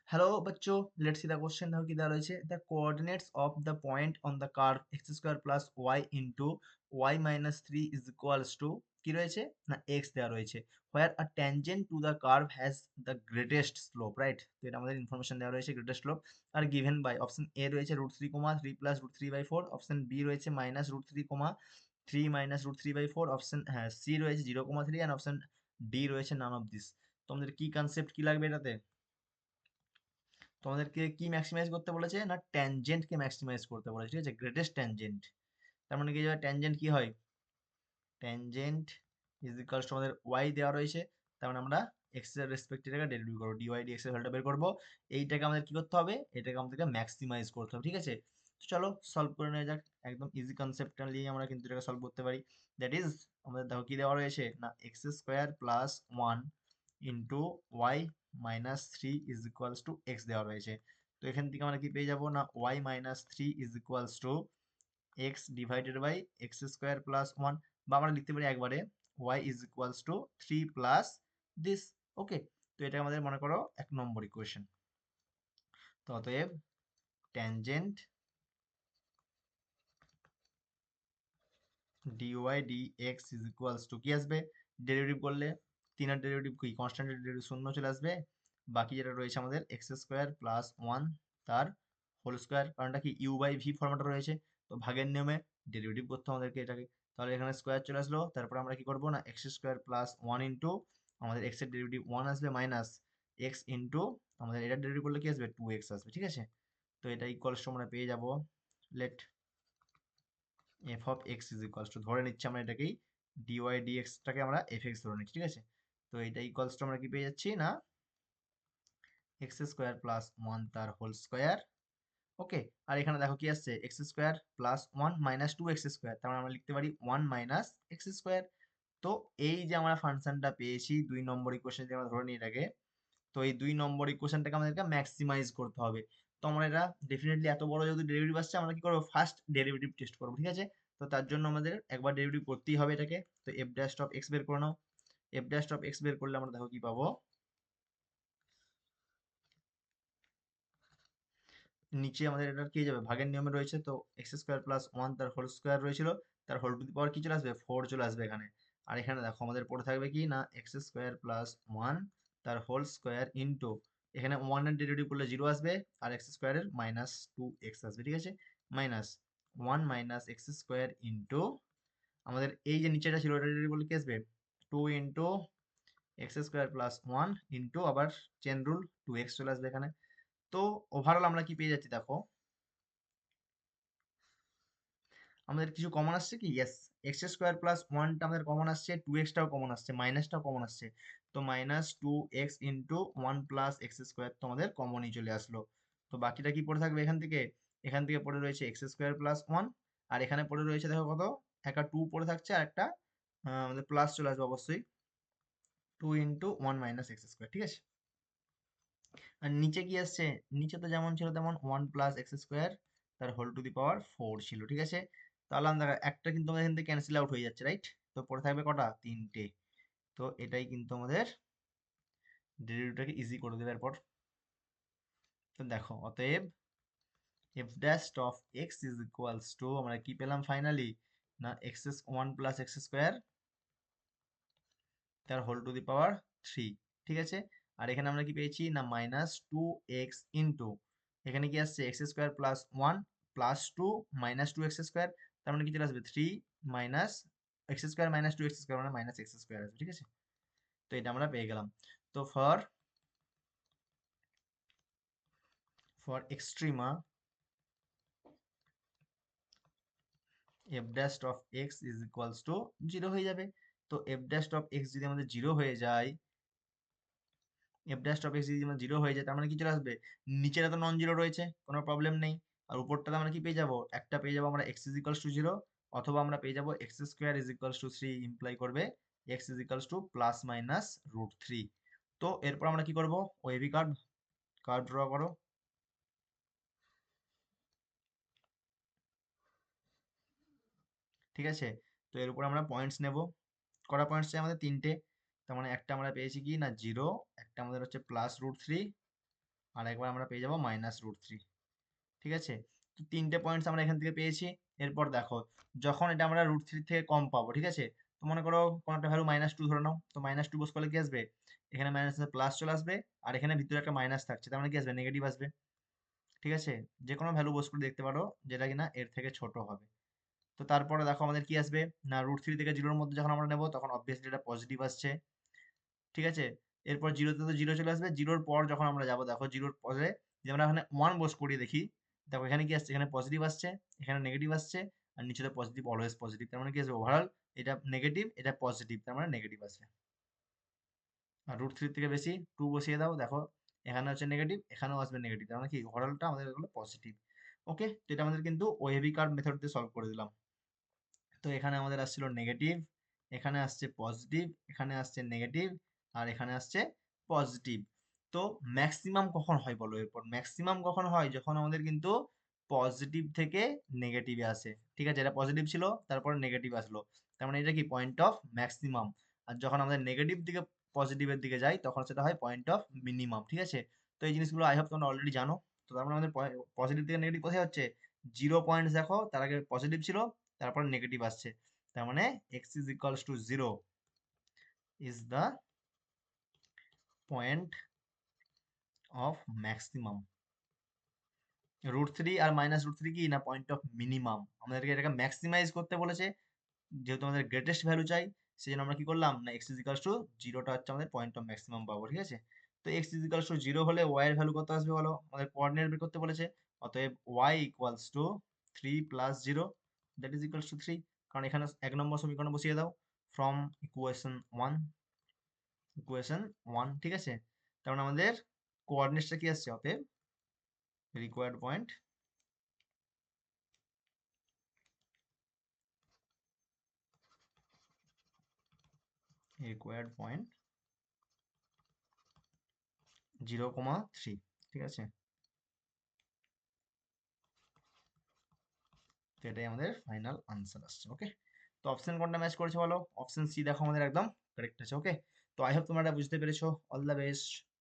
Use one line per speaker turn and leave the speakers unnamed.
Hello बच्चों, let's see the question. देखो কি দেওয়া রয়েছে, the coordinates of the point on the curve x square plus y into y minus 3 is equals to কি রয়েছে না x দেওয়া রয়েছে, where a tangent to the curve has the greatest slope, right? তো এটা আমাদের ইনফরমেশন দেওয়া রয়েছে, greatest slope আর given by অপশন এ রয়েছে √3, 3 plus √3/4, অপশন বি রয়েছে -√3, 3 minus √3/4, অপশন হ্যাঁ সি রয়েছে 0,3 এন্ড অপশন ডি রয়েছে নান অফ দিস। তো আমাদের কি কনসেপ্ট কি লাগবে এটাতে? তোমাদেরকে কি ম্যাক্সিমাইজ করতে বলেছে না ট্যানজেন্টকে ম্যাক্সিমাইজ করতে বলেছে, ঠিক আছে? গ্রেটেস্ট ট্যানজেন্ট, তার মানে কি যাবে ট্যানজেন্ট কি হয়, ট্যানজেন্ট ইজ ইকুয়ালস টু আমাদের ওয়াই দেওয়া রয়েছে, তার মানে আমরা এক্স এর রেসপেক্টে এটাকে ডেরিভেটিভ করব, ডিওয়াই ডিএক্স এর ভ্যালুটা বের করব। এইটাকে আমাদের কি করতে হবে, এটাকে আমাদেরকে ম্যাক্সিমাইজ করতে হবে, ঠিক আছে? তো চলো সলভ করে নেওয়া যাক। একদম ইজি কনসেপ্টটা নিয়ে আমরা কিন্তু এটাকে সলভ করতে পারি। দ্যাট ইজ আমাদের দেখো কি দেওয়া রয়েছে না x square plus 1 into y minus 3 is equals to x দেওয়া রয়েছে। তো এখান থেকে আমরা কি পেয়ে যাবো না Y minus 3 is equals to X divided by X square plus 1, বা আমরা লিখতে পারি একবারে y is equals to 3 plus this. Okay, তো এটা আমাদের মনে করো 1 নম্বর ইকুয়েশন। তো অতএব tangent dy dx is equals two কি আসবে, ডেরিভেটিভ করলে 3 এর ডেরিভেটিভ কি কনস্ট্যান্টের ডেরিভেটিভ শূন্য চলে আসবে, বাকি যেটা রয়েছে আমাদের এক্স স্কোয়ার প্লাস 1 তার হোল স্কোয়ার, কারণটা কি ইউ বাই ভি ফর্মেটে রয়েছে, তো ভাগের নিয়মে ডেরিভেটিভ করতে হবে আমাদেরকে এটাকে। তাহলে এখানে স্কোয়ার চলে আসলো, তারপর আমরা কি করবো না এক্স স্কোয়ার প্লাস 1 ইন্টু আমাদের এক্স এর ডেরিভেটিভ 1 আসবে মাইনাস এক্স ইন্টু আমাদের এটা ডেরিভেটিভ করলে কি আসবে 2x আসবে, ঠিক আছে? তো এটা ইকুয়ালস টু আমরা পেয়ে যাবো let f of x is equals to, ধরে নিচ্ছি আমরা এটাকেই ডিওয়াই ডিএক্স টাকে আমরা এফ এক্স ধরে নিচ্ছি, ঠিক আছে? তো এটা ইকুয়ালস টু আমরা কি পেয়ে যাচ্ছি না এক্স স্কোয়ার প্লাস 1 তার হোল স্কোয়ার। ওকে, আর এখানে দেখো কি আসছে x square plus 1 minus 2x square, তার মানে আমরা লিখতে পারি 1 মাইনাস এক্স স্কোয়ার। তো এই যে আমরা ফাংশনটা পেয়েছি 2 নম্বর ইকুয়েশন যে আমরা ধরে নিই এটাকে, তো এই 2 নম্বর ইকুয়েশনটাকে আমাদেরকে ম্যাক্সিমাইজ করতে হবে। তো আমরা এটা ডেফিনেটলি এত বড় যেহেতু ডেরিভেটিভ আসছে, আমরা কি করবো ফার্স্ট ডেরিভেটিভ টেস্ট করবো, ঠিক আছে? তো তার জন্য আমাদের একবার ডেরিভেটিভ করতেই হবে এটাকে। তো এফ ড্যাশ অফ এক্স বের করে নাও। এফ ড্যাশ অফ এক্স বের করলে আমরা দেখো কি পাবো, নিচে আমাদের এটা কি যাবে ভাগের নিয়মে রয়েছে, তো এক্স স্কোয়ার প্লাস 1 তার হোল স্কোয়ার রয়েছিল, তার হোল টু দি পাওয়ার কি চলে আসবে 4 চলে আসবে এখানে। আর এখানে দেখো আমাদের পড়ে থাকবে কি না এক্স স্কোয়ার প্লাস 1 তার হোল স্কোয়ার ইন্টু এখানে 1 এর ডেরিভেটিভ করলে 0 আসবে, আর এক্স স্কোয়ারের মাইনাস 2x আসবে, ঠিক আছে? Minus 1 minus x square into আমাদের এই যে নিচেটা ছিল ওটা ডেরিভেটিভ করলে কি আসবে 2 into x square plus 1 into আবার চেন রুল 2x চলে আসবে এখানে। তো ওভারঅল আমরা কি পেয়ে যাচ্ছি দেখো, আমাদের কিছু কমন আসছে কি, ইয়েস, এক্স স্কোয়ার প্লাস 1টা আমাদের কমন আসছে, 2x টাও কমন আসছে, মাইনাসটাও কমন আসছে। তো minus 2x into 1 plus x square তো আমাদের কমনই চলে আসলো। তো বাকিটা কি পড়ে থাকবে এখান থেকে পড়ে রয়েছে এক্স স্কোয়ার প্লাস 1, আর এখানে পড়ে রয়েছে দেখো কত, একটা 2 পড়ে থাকছে, আর একটা আমাদের প্লাস চলে আসবে অবশ্যই 2 ইন্টু 1 মাইনাস এক্স স্কোয়ার, ঠিক আছে? আর নিচে কি আসছে, নিচে তো যেমন ছিল তেমন 1 প্লাস এক্স স্কোয়ার তার হোল টু দি পাওয়ার 4 ছিল, ঠিক আছে? তাহলে আমরা একটা কিন্তু আমাদের এখান থেকে ক্যান্সেল আউট হয়ে যাচ্ছে, রাইট? তো পড়ে থাকবে কটা, 3টে। তো এটাই কিন্তু আমাদের ডেরিভেটিভটাকে ইজি করে দেবে এরপর। তো দেখো অতএব F dash of x is equals two আমরা কি পেলাম ফাইনালি না এক্স 1 প্লাস এক্স স্কোয়ার তার হোল টু দি পাওয়ার 3, ঠিক আছে? আর এখানে আমরা কি পেয়েছি না মাইনাস 2x ইন্টু এখানে কি আসছে x square plus 1 plus 2 minus 2x square, তার মানে কি চলে আসবে 3 minus x square minus 2x square মানে মাইনাস এক্স স্কোয়ার আসবে, ঠিক আছে? তো এটা আমরা পেয়ে গেলাম। তো for extrema F dash of x is equals two 0 হয়ে যাবে। তো এফ ড্যাশ অফ এক্স যদি আমাদের 0 হয়ে যায়, এফ ড্যাশ অফ এক্স যদি আমার 0 হয়ে যায়, তার মানে কি চলে আসবে নিচেটা তো নন জিরো রয়েছে, কোনো প্রবলেম নেই। আর উপরটাতে আমরা কি পেয়ে যাবো, একটা পেয়ে যাবো আমরা এক্স ইজ ইকুয়ালস টু 0, অথবা আমরা পেয়ে যাবো X square is equals to 3 imply করবে X is equals to plus minus √3। তো এরপর আমরা কি করব, ওয়েভি কার্ভ কার্ভ ড্র করো, ঠিক আছে? তো এর উপর আমরা পয়েন্টস নেব, কটা পয়েন্টস চাই আমাদের 3টে। তার মানে একটা আমরা পেয়েছি কি না 0, একটা আমাদের হচ্ছে প্লাস √3, আর একবার আমরা পেয়ে যাবো -√3। ঠিক আছে, তো তিনটে পয়েন্টস আমরা এখান থেকে পেয়েছি। এরপর দেখো, যখন এটা আমরা √3 থেকে কম পাবো, ঠিক আছে, তো মনে করো কোনো একটা ভ্যালু -2 ধরে নাও, তো -2 বস করলে কি আসবে, এখানে মাইনাস প্লাস চলে আসবে, আর এখানে ভিতরে একটা মাইনাস থাকছে, তার মানে কি আসবে, নেগেটিভ আসবে। ঠিক আছে, যে কোনো ভ্যালু বস করে দেখতে পারো যেটা কিনা এর থেকে ছোট হবে। তো তারপরে দেখো আমাদের কি আসবে না, √3 থেকে 0-র মধ্যে যখন আমরা নেবো তখন অবভিয়াসলি এটা পজিটিভ আসছে। ঠিক আছে, এরপর 0-তে তো 0 চলে আসবে, 0-র পর যখন আমরা যাবো, দেখো 0-র পরে যদি আমরা এখানে 1 বস করিয়ে দেখি, দেখো এখানে কি আসছে, এখানে পজিটিভ আসছে, এখানে নেগেটিভ আসছে, আর নিচেতে পজিটিভ, অলওয়েজ পজিটিভ, তার মানে কি আসবে, ওভারঅল এটা নেগেটিভ, এটা পজিটিভ, তার মানে নেগেটিভ আসবে। আর √3 থেকে বেশি 2 বসিয়ে দাও, দেখো এখানে হচ্ছে নেগেটিভ, এখানেও আসবে নেগেটিভ, তার মানে কি ওভারঅলটা আমাদের এগুলো পজিটিভ। ওকে, তো এটা আমাদের কিন্তু ওয়েভি কার্ভ মেথড দিয়ে সলভ করে দিলাম। তো এখানে আমাদের আসছিল নেগেটিভ, এখানে আসছে পজিটিভ, এখানে আসছে নেগেটিভ, আর এখানে আসছে পজিটিভ। তো ম্যাক্সিমাম কখন হয় বলো, এরপর ম্যাক্সিমাম কখন হয়, যখন আমাদের কিন্তু পজিটিভ থেকে নেগেটিভে আসে। ঠিক আছে, এটা পজিটিভ ছিল, তারপর নেগেটিভ আসলো, তার মানে এটা কি পয়েন্ট অফ ম্যাক্সিমাম। আর যখন আমাদের নেগেটিভ দিকে পজিটিভের দিকে যাই, তখন সেটা হয় পয়েন্ট অফ মিনিমাম। ঠিক আছে, তো এই জিনিসগুলো আই হোপ তোমরা অলরেডি জানো। তো তার মানে আমাদের পজিটিভ থেকে নেগেটিভ কোথায় হচ্ছে, 0 পয়েন্টস দেখো, তার আগে পজিটিভ ছিল, তারপর নেগেটিভ আসছে, তার মানে x is equals to 0 is the point of maximum। √3 আর -√3 কি না, পয়েন্ট অফ মিনিমাম, আমাদেরকে এটাকে ম্যাক্সিমাইজ করতে বলেছে, যেহেতু আমাদের গ্রেটেস্ট ভ্যালু চাই, সেই জন্য আমরা কি করলাম না, x is equals to 0টা হচ্ছে আমাদের পয়েন্ট অফ ম্যাক্সিমাম পাবো। ঠিক আছে, তো x is equals to 0 হলে y এর ভ্যালু কত আসবে বলো, আমাদের কোঅর্ডিনেট বের করতে বলেছে, অতএব y equals to 3 plus 0 that is equals to 3, কারণ এখানে 1 নম্বর সমীকরণে বসিয়ে দাও, ফ্রম ইকুয়েশন 1। ঠিক আছে, তার মানে আমাদের কোঅর্ডিনেটসটা কি আসছে, অতএব রিকোয়ার্ড পয়েন্ট, 0,3। ঠিক আছে, তো এটাই আমাদের ফাইনাল আনসার আসছে। ওকে, তো অপশন কোনটা ম্যাচ করেছে বলো, অপশন সি দেখো আমাদের একদম কারেক্ট আছে। ওকে, তো আই হোপ তোমরা এটা বুঝতে পেরেছো। All the best.